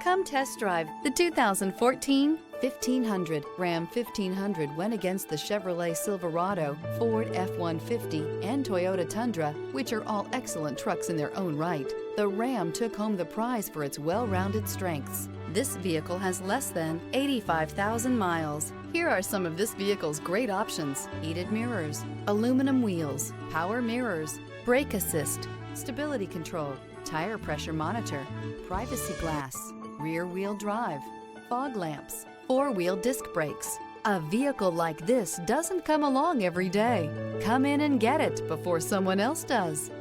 Come test drive the 2014 1500. Ram 1500 went against the Chevrolet Silverado, Ford F-150, and Toyota Tundra, which are all excellent trucks in their own right. The Ram took home the prize for its well-rounded strengths. This vehicle has less than 85,000 miles. Here are some of this vehicle's great options: heated mirrors, aluminum wheels, power mirrors, brake assist, stability control, tire pressure monitor, privacy glass, rear-wheel drive, fog lamps, four-wheel disc brakes. A vehicle like this doesn't come along every day. Come in and get it before someone else does.